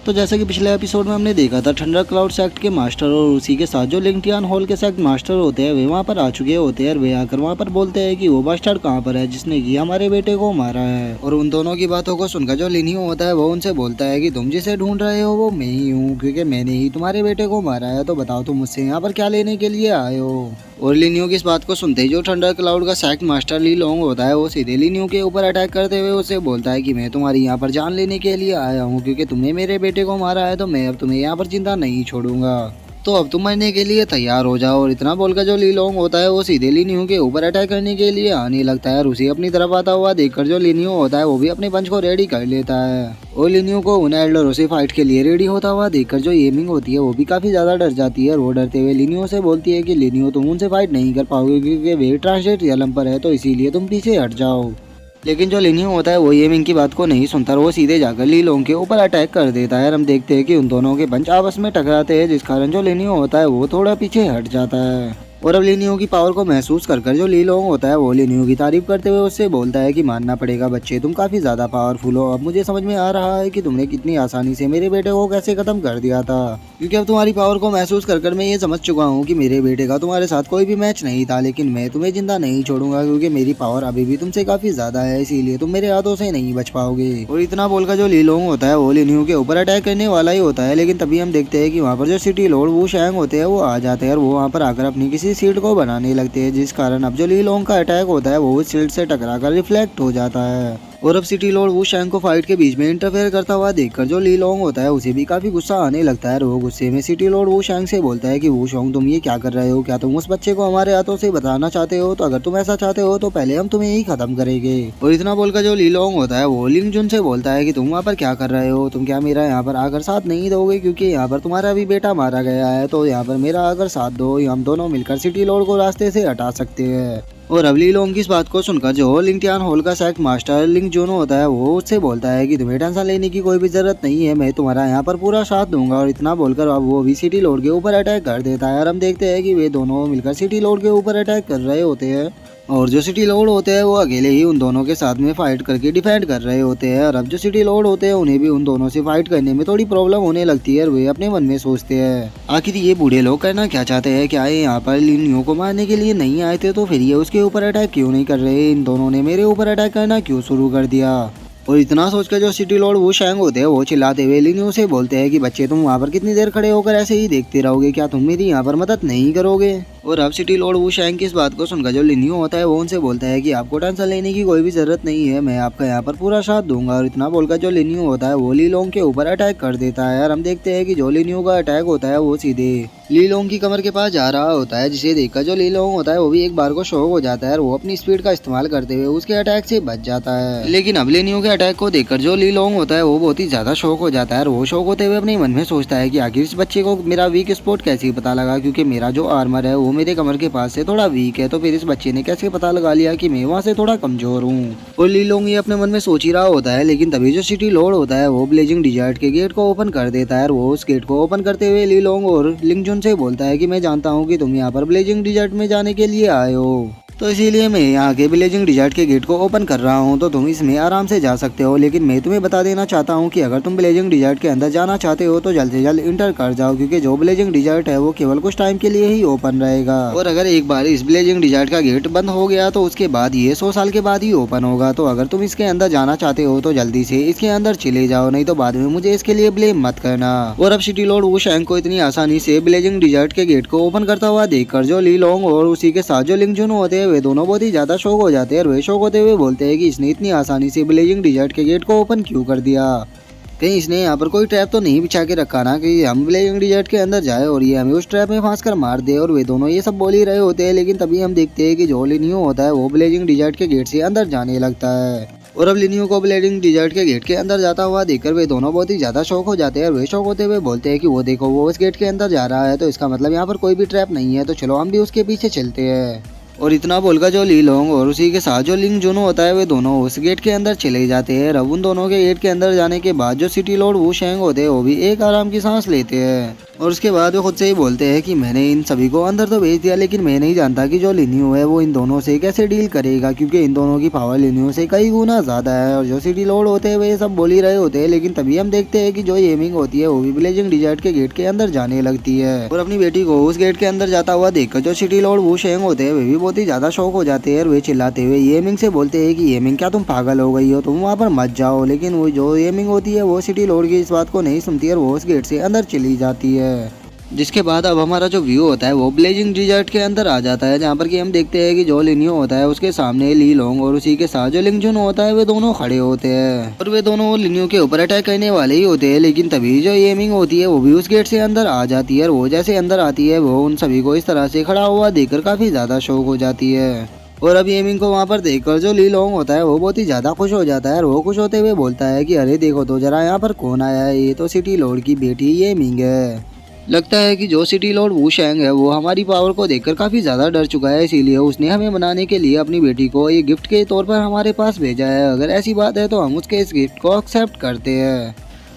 तो जैसे कि पिछले एपिसोड में हमने देखा था, थंडर क्लाउड सेक्ट के मास्टर और उसी के साथ जो लिंगटियान हॉल के सेक्ट मास्टर होते हैं वे वहाँ पर आ चुके होते हैं। वे आकर वहाँ पर बोलते हैं कि वो बास्टर्ड कहाँ पर है जिसने कि हमारे बेटे को मारा है। और उन दोनों की बातों को सुनकर जो लिनियो होता है वो उनसे बोलता है कि तुम जिसे ढूंढ रहे हो वो मैं ही हूँ, क्योंकि मैंने ही तुम्हारे बेटे को मारा है। तो बताओ तुम मुझसे यहाँ पर क्या लेने के लिए आए हो। और लिनियो की इस बात को सुनते ही जो थंडर क्लाउड का सेक्ट मास्टर ली लोंग होता है वो सीधे लिनियो के ऊपर अटैक करते हुए उसे बोलता है कि मैं तुम्हारी यहाँ पर जान लेने के लिए आया हूँ, क्योंकि तुमने मेरे बेटे को मारा है तो मैं अब तुम्हें यहाँ पर जिंदा नहीं छोड़ूंगा। तो अब तुम मरने के लिए तैयार हो जाओ। और इतना बोलकर जो ली लोंग होता है वो सीधे लिनियो के ऊपर अटैक करने के लिए आने लगता है। और उसे अपनी तरफ आता हुआ देखकर जो लिनियो होता है वो भी अपने पंच को रेडी कर लेता है। और लिनियो को उन एल्डरों से फाइट के लिए रेडी होता हुआ देखकर जो येमिंग होती है वो भी काफी ज्यादा डर जाती है। और वो डरते हुए लिनियो से बोलती है कि लिनियो तुम उनसे फाइट नहीं कर पाओगे, क्योंकि वे ट्रांसलेट रियलम पर है, तो इसीलिए तुम पीछे हट जाओ। लेकिन जो लिनियो होता है वो येमिंग की बात को नहीं सुनता, वो सीधे जाकर ली लोंग के ऊपर अटैक कर देता है। और हम देखते हैं कि उन दोनों के पंच आपस में टकराते हैं, जिस कारण जो लिनियो होता है वो थोड़ा पीछे हट जाता है। और अब लिनियो की पावर को महसूस कर जो ली लोंग होता है वो लिनियो की तारीफ करते हुए उससे बोलता है कि मानना पड़ेगा बच्चे, तुम काफी ज्यादा पावरफुल हो। अब मुझे समझ में आ रहा है कि तुमने कितनी आसानी से मेरे बेटे को कैसे खत्म कर दिया था, क्योंकि अब तुम्हारी पावर को महसूस कर मैं ये समझ चुका हूँ कि मेरे बेटे का तुम्हारे साथ कोई भी मैच नहीं था। लेकिन मैं तुम्हें जिंदा नहीं छोड़ूंगा, क्योंकि मेरी पावर अभी भी तुमसे काफी ज्यादा है, इसीलिए तुम मेरे हाथों से नहीं बच पाओगे। और इतना बोलकर जो ली लोंग होता है वो लिनियो के ऊपर अटैक करने वाला ही होता है। लेकिन तभी हम देखते हैं कि वहाँ पर जो सिटी लॉर्ड वू शैंग होते हैं वो आ जाते हैं। और वो वहाँ पर आकर अपनी किसी सीट को बनाने लगते हैं, जिस कारण अब जो ली लोंग का अटैक होता है वो उस सीट से टकराकर रिफ्लेक्ट हो जाता है। और अब सिटी लॉर्ड वू शैंग को फाइट के बीच में इंटरफेयर करता हुआ देखकर जो ली लोंग होता है उसे भी काफी गुस्सा आने लगता है। और वो गुस्से में सिटी लॉर्ड वू शैंग से बोलता है कि वू शोंग तुम ये क्या कर रहे हो, क्या तुम उस बच्चे को हमारे हाथों से बताना चाहते हो? तो अगर तुम ऐसा चाहते हो तो पहले हम तुम्हें ही खत्म करेंगे। और इतना बोलकर जो ली लोंग होता है वो लिंग जुन से बोलता है कि तुम वहाँ पर क्या कर रहे हो, तुम क्या मेरा यहाँ पर आकर साथ नहीं दोगे, क्योंकि यहाँ पर तुम्हारा भी बेटा मारा गया है, तो यहाँ पर मेरा आकर साथ दो, हम दोनों मिलकर सिटी लॉर्ड को रास्ते से हटा सकते हैं। और अब ली लोंग की इस बात को सुनकर जो लिंगटियान हॉल का सेक्ट मास्टर लिंग जोन होता है वो उससे बोलता है कि तुम्हें टेंशन लेने की कोई भी जरूरत नहीं है, मैं तुम्हारा यहाँ पर पूरा साथ दूंगा। और इतना बोलकर अब वो भी सिटी लॉर्ड के ऊपर अटैक कर देता है। और हम देखते हैं कि वे दोनों मिलकर सिटी लॉर्ड के ऊपर अटैक कर रहे होते हैं। और जो सिटी लॉर्ड होते हैं वो अकेले ही उन दोनों के साथ में फाइट करके डिफेंड कर रहे होते हैं। और अब जो सिटी लॉर्ड होते हैं उन्हें भी उन दोनों से फाइट करने में थोड़ी प्रॉब्लम होने लगती है। और वे अपने मन में सोचते हैं आखिर ये बूढ़े लोग करना क्या चाहते हैं, क्या ये यहाँ पर लिनियो को मारने के लिए नहीं आए थे, तो फिर ये उसके ऊपर अटैक क्यों नहीं कर रहे, इन दोनों ने मेरे ऊपर अटैक करना क्यों शुरू कर दिया। और इतना सोचकर जो सिटी लॉर्ड वू शैंग होते हैं वो चिल्लाते हुए लिनियो से बोलते हैं कि बच्चे तुम वहाँ पर कितनी देर खड़े होकर ऐसे ही देखते रहोगे, क्या तुम मेरी यहाँ पर मदद नहीं करोगे। और अब सिटी लॉर्ड वू शैंग की इस बात को सुनकर जो लिनियो होता है वो उनसे बोलता है कि आपको टेंशन लेने की कोई भी जरूरत नहीं है, मैं आपका यहाँ पर पूरा साथ दूंगा। और इतना बोलकर जो लिनियो होता है वो ली लोंग के ऊपर अटैक कर देता है। और हम देखते हैं कि जो लिनियो का अटैक होता है वो सीधे ली लोंग की कमर के पास जा रहा होता है, जिसे देखकर जो ली लोंग होता है वो भी एक बार को शॉक हो जाता है। और वो अपनी स्पीड का इस्तेमाल करते हुए उसके अटैक से बच जाता है। लेकिन अब लिनियो के अटैक को देखकर जो ली लोंग होता है वो बहुत ही ज्यादा शॉक हो जाता है। और वो शॉक होते हुए अपने मन में सोचता है कि आखिर इस बच्चे को मेरा वीक स्पॉट कैसे पता लगा, क्योंकि मेरा जो आर्मर है वो मेरे कमर के पास से थोड़ा वीक है, तो फिर इस बच्चे ने कैसे पता लगा लिया कि मैं वहाँ से थोड़ा कमजोर हूँ। और ली लोंग ये अपने मन में सोच ही रहा होता है। लेकिन तभी जो सिटी लॉर्ड होता है वो ब्लेजिंग डिजर्ट के गेट को ओपन कर देता है। और वो उस गेट को ओपन करते हुए ली लोंग और लिंग जुन से बोलता है कि मैं जानता हूँ कि तुम यहाँ पर ब्लेजिंग डिजर्ट में जाने के लिए आए हो, तो इसीलिए मैं यहाँ के ब्लेजिंग डिजर्ट के गेट को ओपन कर रहा हूँ, तो तुम इसमें आराम से जा सकते हो। लेकिन मैं तुम्हें बता देना चाहता हूँ कि अगर तुम ब्लेजिंग डिजर्ट के अंदर जाना चाहते हो तो जल्द से जल्द इंटर कर जाओ, क्योंकि जो ब्लेजिंग डिजर्ट है वो केवल कुछ टाइम के लिए ही ओपन रहेगा। और अगर एक बार इस ब्लेजिंग डिजर्ट का गेट बंद हो गया तो उसके बाद ये 100 साल के बाद ही ओपन होगा। तो अगर तुम इसके अंदर जाना चाहते हो तो जल्दी से इसके अंदर चले जाओ, नहीं तो बाद में मुझे इसके लिए ब्लेम मत करना। और अब सिटी लॉर्ड वू शैंग को इतनी आसानी से ब्लेजिंग डिजर्ट के गेट को ओपन करता हुआ देखकर जो ली लोंग और उसी के साथ जो लिंग जुन होते हैं वे दोनों बहुत ही ज्यादा शौक हो जाते हैं। और वे शौक होते हुए बोलते हैं कि इसने इतनी आसानी से ब्लेजिंग डिजर्ट के गेट को ओपन क्यों कर दिया, कहीं इसने यहाँ पर कोई ट्रैप तो नहीं बिछा के रखा ना कि हम ब्लेजिंग डिजर्ट के अंदर जाए और ये हमें उस ट्रैप में फंस कर मार दे। और वे दोनों ये सब बोल ही रहे होते हैं। लेकिन तभी हम देखते हैं कि जो लिनियो होता है वो ब्लेजिंग डिजर्ट के गेट से अंदर जाने लगता है। और अब लिनियो को ब्लेजिंग डिजर्ट के गेट के अंदर जाता हुआ देखकर वे दोनों बहुत ही ज्यादा शौक हो जाते हैं। और वे शौक होते हुए बोलते हैं कि वो देखो वो उस गेट के अंदर जा रहा है, तो इसका मतलब यहाँ पर कोई भी ट्रैप नहीं है, तो चलो हम भी उसके पीछे चलते हैं। और इतना बोलकर जो ली लोंग और उसी के साथ जो लिंग जुनो होता है वे दोनों उस गेट के अंदर चले जाते हैं। अब उन दोनों के गेट के अंदर जाने के बाद जो सिटी लॉर्ड वू शेंग होते हैं वो भी एक आराम की सांस लेते हैं और उसके बाद वो खुद से ही बोलते हैं कि मैंने इन सभी को अंदर तो भेज दिया, लेकिन मैं नहीं जानता कि जो लिन्यू है वो इन दोनों से कैसे डील करेगा, क्योंकि इन दोनों की पावर लिन्यू से कई गुना ज्यादा है। और जो सिटी लॉर्ड होते हैं वे सब बोल ही रहे होते हैं, लेकिन तभी हम देखते हैं कि जो येमिंग होती है वो भी ब्लेजिंग डिजर्ट के गेट के अंदर जाने लगती है और अपनी बेटी को उस गेट के अंदर जाता हुआ देखकर जो सिटी लॉर्ड वू शेंग होते हैं वे भी बहुत ही ज्यादा शौक हो जाते हैं और वे चिल्लाते हुए येमिंग से बोलते हैं कि येमिंग क्या तुम पागल हो गई हो, तुम वहाँ पर मत जाओ। लेकिन वो जो येमिंग होती है वो सिटी लॉर्ड की इस बात को नहीं सुनती है और वो उस गेट से अंदर चली जाती है। जिसके बाद अब हमारा जो व्यू होता है वो ब्लेजिंग डिजर्ट के अंदर आ जाता है, जहाँ पर कि हम देखते हैं कि जो लिन्यू होता है उसके सामने ली लोंग और उसी के साथ जो लिंग जुन होता है वे दोनों खड़े होते हैं और वे दोनों लिन्यू के ऊपर अटैक करने वाले ही होते हैं। लेकिन तभी जो येमिंग होती है वो भी उस गेट से अंदर आ जाती है और वो जैसे अंदर आती है वो उन सभी को इस तरह से खड़ा हुआ देखकर काफी ज्यादा शौक हो जाती है। और अब येमिंग को वहाँ पर देखकर जो ली लोंग होता है वो बहुत ही ज्यादा खुश हो जाता है और वो खुश होते हुए बोलता है कि अरे देखो तो जरा यहाँ पर कौन आया है, ये तो सिटी लॉर्ड की बेटी येमिंग है। लगता है कि जो सिटी लॉर्ड वू शेंग है वो हमारी पावर को देखकर काफी ज्यादा डर चुका है, इसीलिए उसने हमें मनाने के लिए अपनी बेटी को ये गिफ्ट के तौर पर हमारे पास भेजा है। अगर ऐसी बात है तो हम उसके इस गिफ्ट को एक्सेप्ट करते हैं।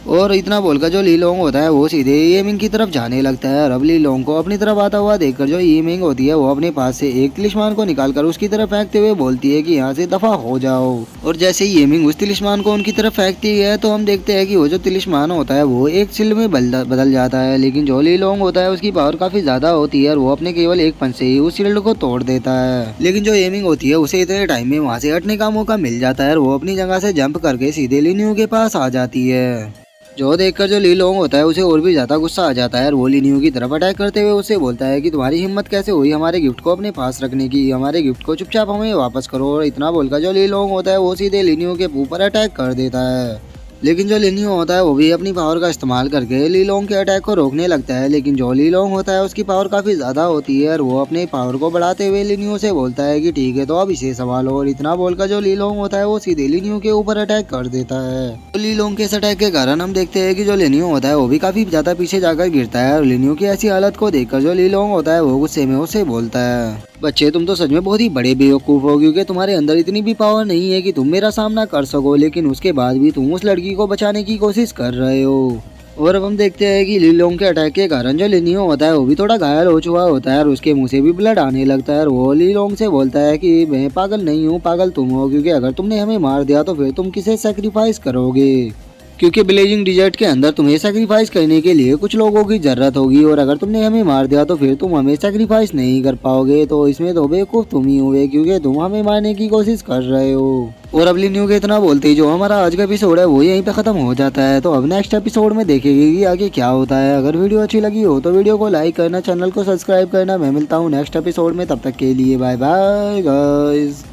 और इतना बोलकर जो ली लोंग होता है वो सीधे येमिंग की तरफ जाने लगता है और अब ली लोंग को अपनी तरफ आता हुआ देखकर जो येमिंग होती है वो अपने पास से एक तिलिस्मान को निकालकर उसकी तरफ फेंकते हुए बोलती है कि यहाँ से दफा हो जाओ। और जैसे ही येमिंग उस तिलिस्मान को उनकी तरफ फेंकती है तो हम देखते हैं कि वो जो तिलिस्मान होता है वो एक सिल में बदल जाता है। लेकिन जो ली लोंग होता है उसकी पावर काफी ज्यादा होती है और वो अपने केवल एक पंच से ही उस शील्ड को तोड़ देता है। लेकिन जो येमिंग होती है उसे इतने टाइम में वहाँ से हटने का मौका मिल जाता है और वो अपनी जगह से जंप करके सीधे लिन्यू के पास आ जाती है। जो देखकर जो ली लोंग होता है उसे और भी ज्यादा गुस्सा आ जाता है और वो लिन्यू की तरफ अटैक करते हुए उसे बोलता है कि तुम्हारी हिम्मत कैसे हुई हमारे गिफ्ट को अपने पास रखने की, हमारे गिफ्ट को चुपचाप हमें वापस करो। और इतना बोलकर जो ली लोंग होता है वो सीधे लिन्यू के ऊपर अटैक कर देता है। लेकिन जो लिन्यू होता है वो भी अपनी पावर का इस्तेमाल करके ली लोंग के अटैक को रोकने लगता है। लेकिन जो ली लोंग होता है उसकी पावर काफी ज्यादा होती है और वो अपने पावर को बढ़ाते हुए लिन्यू से बोलता है कि ठीक है तो अब इसे संभालो। और इतना बोलकर जो ली लोंग होता है वो सीधे लिन्यू के ऊपर अटैक कर देता है। तो ली लोंग के इस अटैक के कारण हम देखते हैं कि जो लिन्यू होता है वो भी काफी ज्यादा पीछे जाकर गिरता है और लिन्यू की ऐसी हालत को देखकर जो ली लोंग होता है वो गुस्से में उसे बोलता है, बच्चे तुम तो सच में बहुत ही बड़े बेवकूफ हो, क्योंकि तुम्हारे अंदर इतनी भी पावर नहीं है कि तुम मेरा सामना कर सको, लेकिन उसके बाद भी तुम उस लड़की को बचाने की कोशिश कर रहे हो। और अब हम देखते हैं कि ली लोंग के अटैक के कारण जो लिन्यू होता है वो भी थोड़ा घायल हो चुका होता है और उसके मुंह से भी ब्लड आने लगता है और वो ली लोंग से बोलता है कि मैं पागल नहीं हूँ, पागल तुम हो, क्योंकि अगर तुमने हमें मार दिया तो फिर तुम किसे सेक्रीफाइस करोगे, क्योंकि ब्लेजिंग डिजर्ट के अंदर तुम्हें सेक्रीफाइस करने के लिए कुछ लोगों की जरूरत होगी और अगर तुमने हमें मार दिया तो फिर तुम हमें सेक्रीफाइस नहीं कर पाओगे। तो इसमें तो बेवकूफ तुम ही हुए, क्योंकि तुम हमें मारने की कोशिश कर रहे हो। और अब लिन्यू के इतना बोलते ही जो हमारा आज का एपिसोड है वो यहीं पे खत्म हो जाता है। तो अब नेक्स्ट एपिसोड में देखेंगे कि आगे क्या होता है। अगर वीडियो अच्छी लगी हो तो वीडियो को लाइक करना, चैनल को सब्सक्राइब करना। मैं मिलता हूँ नेक्स्ट एपिसोड में, तब तक के लिए बाय बाय गाइस।